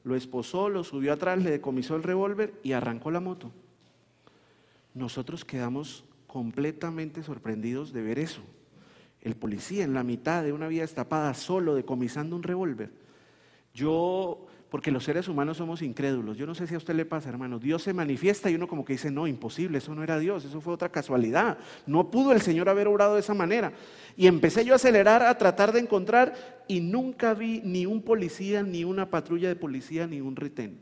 lo esposó, lo subió atrás, le decomisó el revólver y arrancó la moto. Nosotros quedamos completamente sorprendidos de ver eso. El policía en la mitad de una vía destapada, solo, decomisando un revólver. Porque los seres humanos somos incrédulos. Yo no sé si a usted le pasa, hermano. Dios se manifiesta y uno como que dice, no, imposible, eso no era Dios, eso fue otra casualidad. No pudo el Señor haber obrado de esa manera. Y empecé yo a acelerar, a tratar de encontrar, y nunca vi ni un policía, ni una patrulla de policía, ni un retén.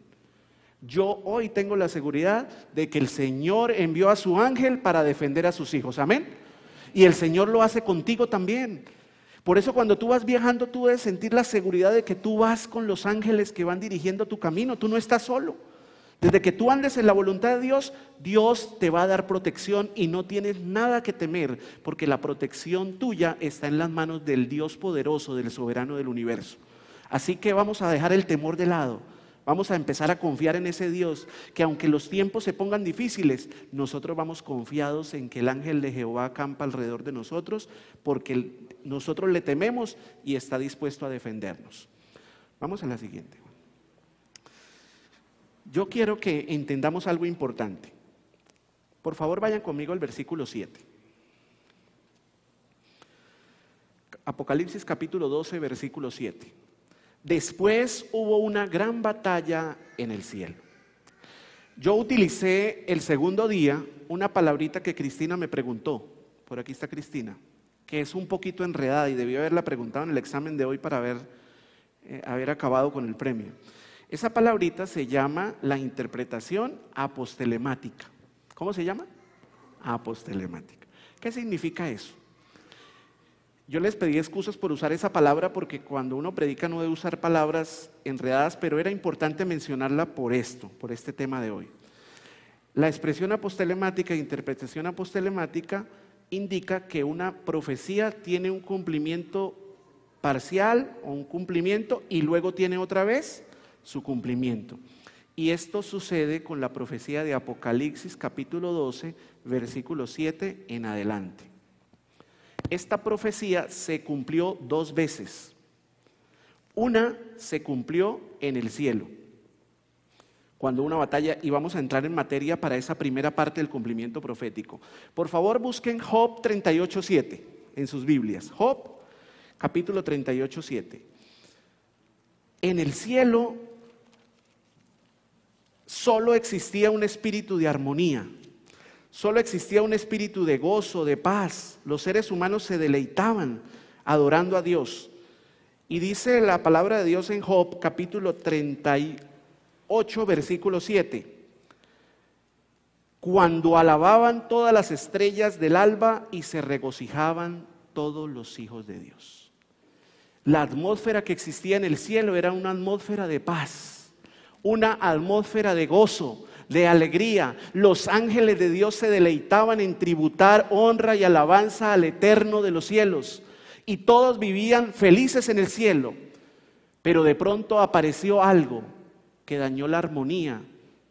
Yo hoy tengo la seguridad de que el Señor envió a su ángel para defender a sus hijos. Amén. Y el Señor lo hace contigo también. Por eso cuando tú vas viajando, tú debes sentir la seguridad de que tú vas con los ángeles que van dirigiendo tu camino. Tú no estás solo. Desde que tú andes en la voluntad de Dios, Dios te va a dar protección y no tienes nada que temer, porque la protección tuya está en las manos del Dios poderoso, del soberano del universo. Así que vamos a dejar el temor de lado. Vamos a empezar a confiar en ese Dios, que aunque los tiempos se pongan difíciles, nosotros vamos confiados en que el ángel de Jehová acampa alrededor de nosotros, porque nosotros le tememos y está dispuesto a defendernos. Vamos a la siguiente. Yo quiero que entendamos algo importante. Por favor, vayan conmigo al versículo 7. Apocalipsis capítulo 12, versículo 7. Después hubo una gran batalla en el cielo. Yo utilicé el segundo día una palabrita que Cristina me preguntó. Por aquí está Cristina, que es un poquito enredada y debió haberla preguntado en el examen de hoy para haber acabado con el premio. Esa palabrita se llama la interpretación apostelemática. ¿Cómo se llama? Apostelemática. ¿Qué significa eso? Yo les pedí excusas por usar esa palabra porque cuando uno predica no debe usar palabras enredadas, pero era importante mencionarla por este tema de hoy. La expresión apostelemática e interpretación apostelemática indica que una profecía tiene un cumplimiento parcial o un cumplimiento y luego tiene otra vez su cumplimiento. Y esto sucede con la profecía de Apocalipsis capítulo 12, versículo 7 en adelante. Esta profecía se cumplió 2 veces. Una se cumplió en el cielo, cuando una batalla, y vamos a entrar en materia para esa primera parte del cumplimiento profético. Por favor, busquen Job 38:7 en sus Biblias. Job, capítulo 38:7. En el cielo solo existía un espíritu de armonía. Solo existía un espíritu de gozo, de paz. Los seres humanos se deleitaban adorando a Dios. Y dice la palabra de Dios en Job, capítulo 38, versículo 7. Cuando alababan todas las estrellas del alba y se regocijaban todos los hijos de Dios. La atmósfera que existía en el cielo era una atmósfera de paz, una atmósfera de gozo, de alegría. Los ángeles de Dios se deleitaban en tributar honra y alabanza al Eterno de los cielos, y todos vivían felices en el cielo. Pero de pronto apareció algo que dañó la armonía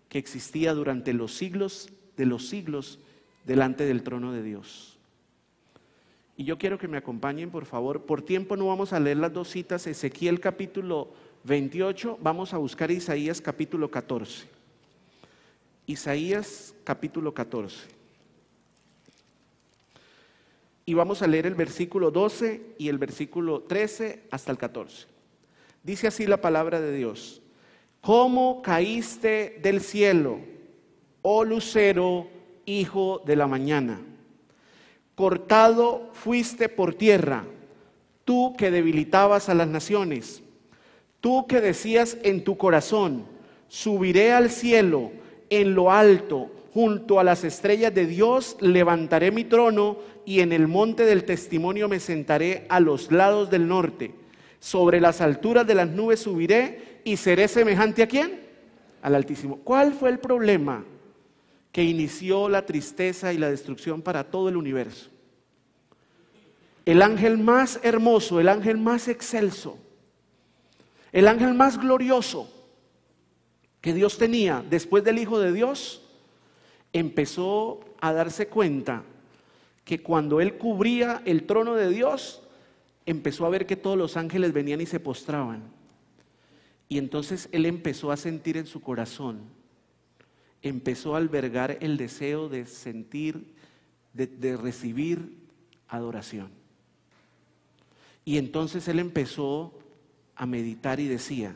que existía durante los siglos de los siglos delante del trono de Dios. Y yo quiero que me acompañen, por favor. Por tiempo no vamos a leer las 2 citas, Ezequiel capítulo 28, vamos a buscar Isaías capítulo 14. Isaías capítulo 14. Y vamos a leer el versículo 12 y el versículo 13 hasta el 14. Dice así la palabra de Dios: ¿Cómo caíste del cielo, oh lucero, hijo de la mañana? Cortado fuiste por tierra, tú que debilitabas a las naciones, tú que decías en tu corazón: subiré al cielo, en lo alto, junto a las estrellas de Dios, levantaré mi trono, y en el monte del testimonio me sentaré a los lados del norte. Sobre las alturas de las nubes subiré, y seré semejante ¿a quién? Al Altísimo. ¿Cuál fue el problema que inició la tristeza y la destrucción para todo el universo? El ángel más hermoso, el ángel más excelso, el ángel más glorioso que Dios tenía después del Hijo de Dios, empezó a darse cuenta que cuando él cubría el trono de Dios, empezó a ver que todos los ángeles venían y se postraban. Y entonces él empezó a sentir en su corazón, empezó a albergar el deseo de sentir, de recibir adoración. Y entonces él empezó a meditar y decía: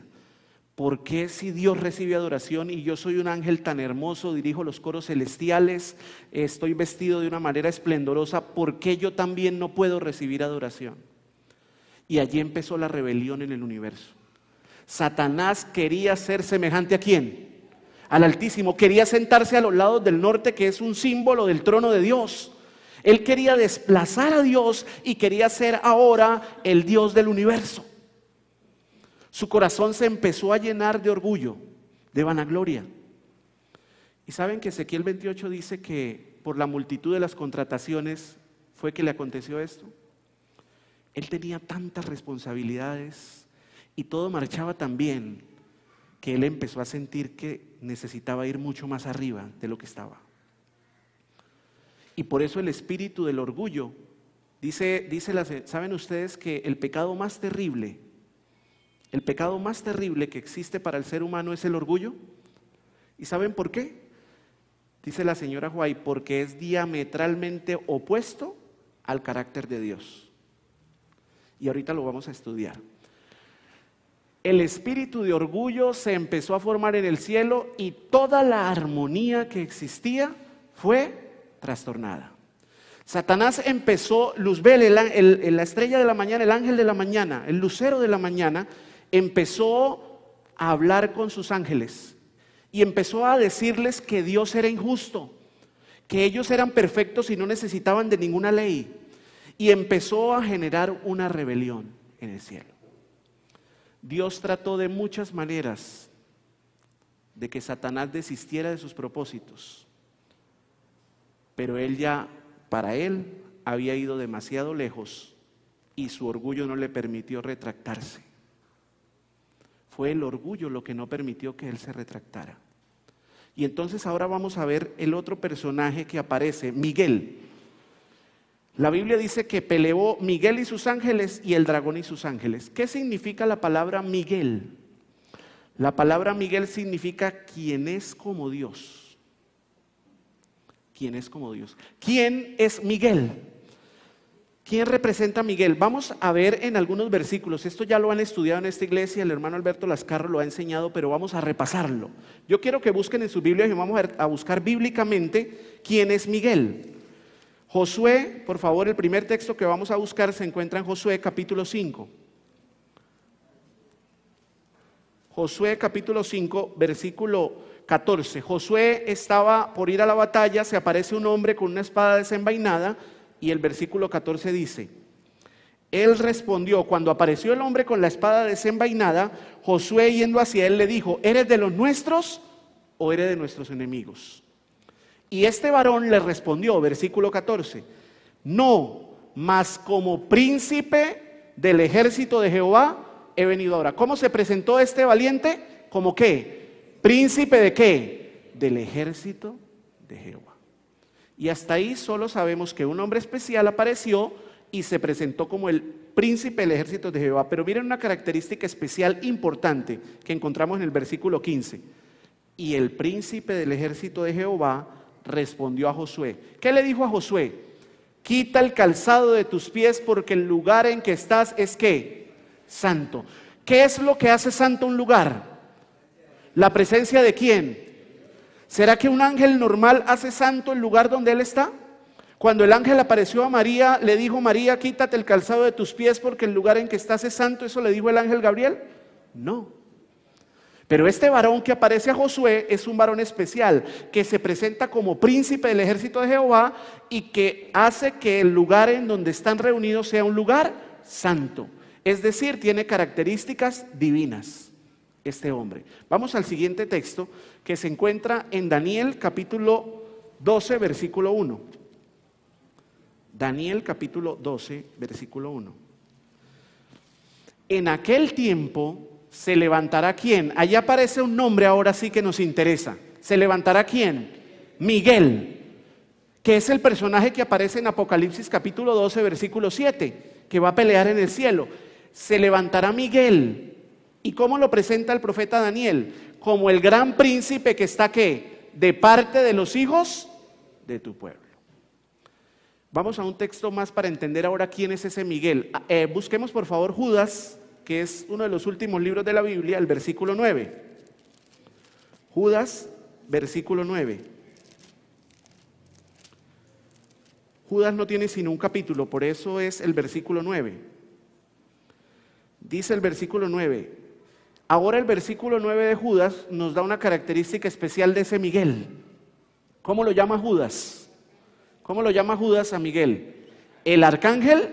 ¿por qué si Dios recibe adoración y yo soy un ángel tan hermoso, dirijo los coros celestiales, estoy vestido de una manera esplendorosa, por qué yo también no puedo recibir adoración? Y allí empezó la rebelión en el universo. Satanás quería ser semejante ¿a quién? Al Altísimo. Quería sentarse a los lados del norte, que es un símbolo del trono de Dios. Él quería desplazar a Dios y quería ser ahora el Dios del universo. Su corazón se empezó a llenar de orgullo, de vanagloria. Y saben que Ezequiel 28 dice que por la multitud de las contrataciones fue que le aconteció esto. Él tenía tantas responsabilidades y todo marchaba tan bien que él empezó a sentir que necesitaba ir mucho más arriba de lo que estaba. Y por eso el espíritu del orgullo, ¿saben ustedes que el pecado más terrible que existe para el ser humano es el orgullo? ¿Y saben por qué? Dice la señora White, porque es diametralmente opuesto al carácter de Dios. Y ahorita lo vamos a estudiar. El espíritu de orgullo se empezó a formar en el cielo y toda la armonía que existía fue trastornada. Satanás empezó, Luzbel, la estrella de la mañana, el ángel de la mañana, el lucero de la mañana, empezó a hablar con sus ángeles y empezó a decirles que Dios era injusto, que ellos eran perfectos y no necesitaban de ninguna ley, y empezó a generar una rebelión en el cielo. Dios trató de muchas maneras de que Satanás desistiera de sus propósitos, pero para él había ido demasiado lejos y su orgullo no le permitió retractarse. Fue el orgullo lo que no permitió que él se retractara. Y entonces ahora vamos a ver el otro personaje que aparece, Miguel. La Biblia dice que peleó Miguel y sus ángeles y el dragón y sus ángeles. ¿Qué significa la palabra Miguel? La palabra Miguel significa quien es como Dios. ¿Quién es como Dios? ¿Quién es Miguel? ¿Quién representa a Miguel? Vamos a ver en algunos versículos. Esto ya lo han estudiado en esta iglesia, el hermano Alberto Lascarro lo ha enseñado, pero vamos a repasarlo. Yo quiero que busquen en sus Biblias y vamos a buscar bíblicamente quién es Miguel. Josué, por favor, el primer texto que vamos a buscar se encuentra en Josué capítulo 5. Josué capítulo 5, versículo 14. Josué estaba por ir a la batalla, se aparece un hombre con una espada desenvainada y el versículo 14 dice: él respondió, cuando apareció el hombre con la espada desenvainada, Josué yendo hacia él le dijo: ¿eres de los nuestros o eres de nuestros enemigos? Y este varón le respondió, versículo 14, no, mas como príncipe del ejército de Jehová he venido ahora. ¿Cómo se presentó este valiente? ¿Como qué? ¿Príncipe de qué? Del ejército de Jehová. Y hasta ahí solo sabemos que un hombre especial apareció y se presentó como el príncipe del ejército de Jehová. Pero miren una característica especial importante que encontramos en el versículo 15. Y el príncipe del ejército de Jehová respondió a Josué. ¿Qué le dijo a Josué? Quita el calzado de tus pies porque el lugar en que estás es ¿qué? Santo. ¿Qué es lo que hace santo un lugar? ¿La presencia de quién? ¿Será que un ángel normal hace santo el lugar donde él está? Cuando el ángel apareció a María, le dijo: María, quítate el calzado de tus pies porque el lugar en que estás es santo. ¿Eso le dijo el ángel Gabriel? No. Pero este varón que aparece a Josué es un varón especial, que se presenta como príncipe del ejército de Jehová y que hace que el lugar en donde están reunidos sea un lugar santo. Es decir, tiene características divinas este hombre. Vamos al siguiente texto que se encuentra en Daniel capítulo 12, versículo 1. Daniel capítulo 12, versículo 1. En aquel tiempo se levantará ¿quién? Allá aparece un nombre ahora sí que nos interesa. ¿Se levantará quién? Miguel, que es el personaje que aparece en Apocalipsis capítulo 12, versículo 7, que va a pelear en el cielo. Se levantará Miguel, ¿Y cómo lo presenta el profeta Daniel? Como el gran príncipe que está, ¿qué? De parte de los hijos de tu pueblo. Vamos a un texto más para entender ahora quién es ese Miguel. Busquemos por favor Judas, que es uno de los últimos libros de la Biblia, el versículo 9. Judas, versículo 9. Judas no tiene sino un capítulo, por eso es el versículo 9. Dice el versículo 9. Ahora el versículo 9 de Judas nos da una característica especial de ese Miguel. ¿Cómo lo llama Judas? ¿Cómo lo llama Judas a Miguel? El arcángel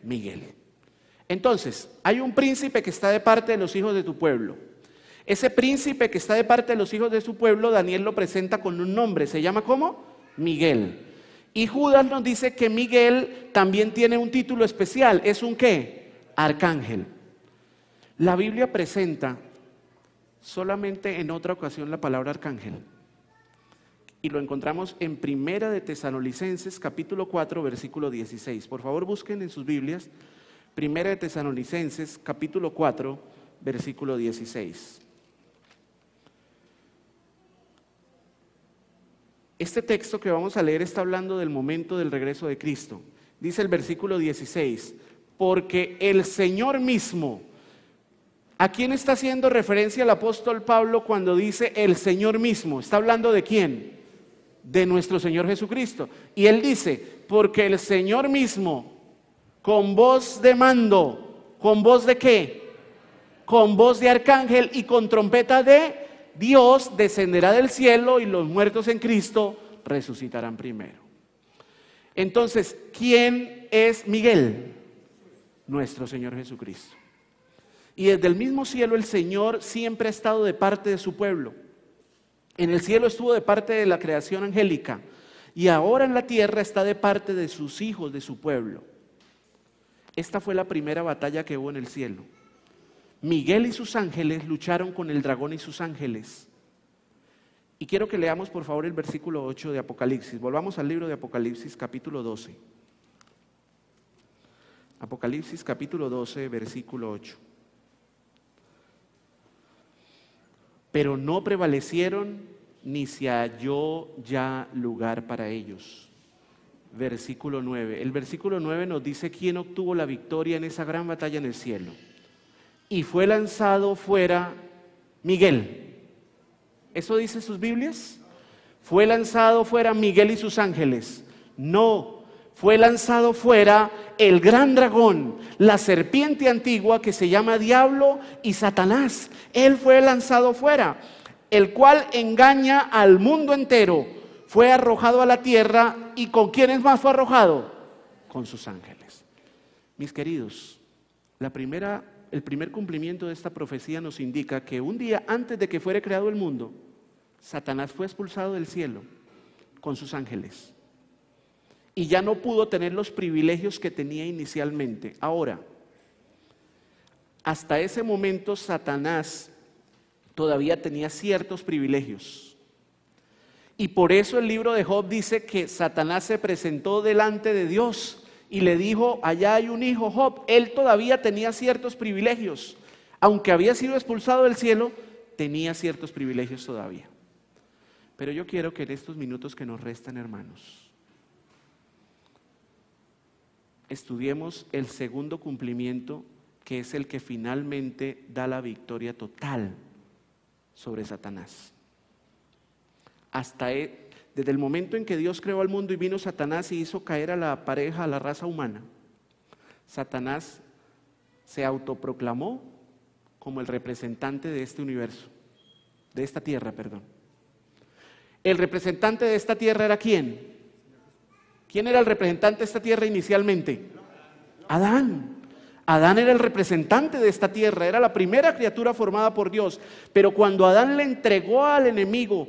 Miguel. Entonces, hay un príncipe que está de parte de los hijos de tu pueblo. Ese príncipe que está de parte de los hijos de su pueblo, Daniel lo presenta con un nombre. ¿Se llama cómo? Miguel. Y Judas nos dice que Miguel también tiene un título especial. ¿Es un qué? Arcángel. La Biblia presenta solamente en otra ocasión la palabra arcángel. Y lo encontramos en Primera de Tesalonicenses, capítulo 4, versículo 16. Por favor, busquen en sus Biblias, Primera de Tesalonicenses, capítulo 4, versículo 16. Este texto que vamos a leer está hablando del momento del regreso de Cristo. Dice el versículo 16, porque el Señor mismo. ¿A quién está haciendo referencia el apóstol Pablo cuando dice el Señor mismo? ¿Está hablando de quién? De nuestro Señor Jesucristo. Y él dice, porque el Señor mismo, con voz de mando, ¿con voz de qué? Con voz de arcángel y con trompeta de Dios, descenderá del cielo y los muertos en Cristo resucitarán primero. Entonces, ¿quién es Miguel? Nuestro Señor Jesucristo. Y desde el mismo cielo el Señor siempre ha estado de parte de su pueblo. En el cielo estuvo de parte de la creación angélica y ahora en la tierra está de parte de sus hijos, de su pueblo. Esta fue la primera batalla que hubo en el cielo. Miguel y sus ángeles lucharon con el dragón y sus ángeles. Y quiero que leamos por favor el versículo 8 de Apocalipsis. Volvamos al libro de Apocalipsis capítulo 12. Apocalipsis capítulo 12, versículo 8. Pero no prevalecieron ni se halló ya lugar para ellos. Versículo 9. El versículo 9 nos dice quién obtuvo la victoria en esa gran batalla en el cielo. Y fue lanzado fuera Miguel. ¿Eso dice sus Biblias? Fue lanzado fuera Miguel y sus ángeles. No, fue lanzado fuera el gran dragón, la serpiente antigua que se llama Diablo y Satanás. Él fue lanzado fuera, el cual engaña al mundo entero. Fue arrojado a la tierra. ¿Y con quiénes más fue arrojado? Con sus ángeles. Mis queridos, el primer cumplimiento de esta profecía nos indica que un día antes de que fuera creado el mundo, Satanás fue expulsado del cielo con sus ángeles. Y ya no pudo tener los privilegios que tenía inicialmente. Ahora, hasta ese momento Satanás todavía tenía ciertos privilegios. Y por eso el libro de Job dice que Satanás se presentó delante de Dios y le dijo, allá hay un hijo, Job. Él todavía tenía ciertos privilegios. Aunque había sido expulsado del cielo, tenía ciertos privilegios todavía. Pero yo quiero que en estos minutos que nos restan, hermanos, estudiemos el segundo cumplimiento, que es el que finalmente da la victoria total sobre Satanás. Desde el momento en que Dios creó al mundo y vino Satanás y hizo caer a la pareja, a la raza humana, Satanás se autoproclamó como el representante de este universo, de esta tierra, perdón. El representante de esta tierra era ¿quién? ¿Quién era el representante de esta tierra inicialmente? Adán. Adán era el representante de esta tierra, era la primera criatura formada por Dios. Pero cuando Adán le entregó al enemigo,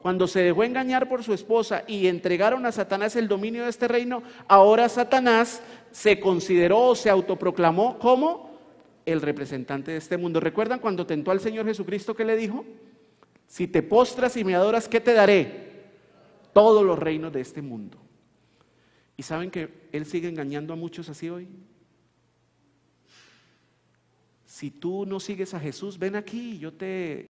cuando se dejó engañar por su esposa y entregaron a Satanás el dominio de este reino, ahora Satanás se consideró, se autoproclamó como el representante de este mundo. ¿Recuerdan cuando tentó al Señor Jesucristo que le dijo? Si te postras y me adoras, ¿qué te daré? Todos los reinos de este mundo. ¿Y saben que Él sigue engañando a muchos así hoy? si tú no sigues a Jesús, ven aquí, yo te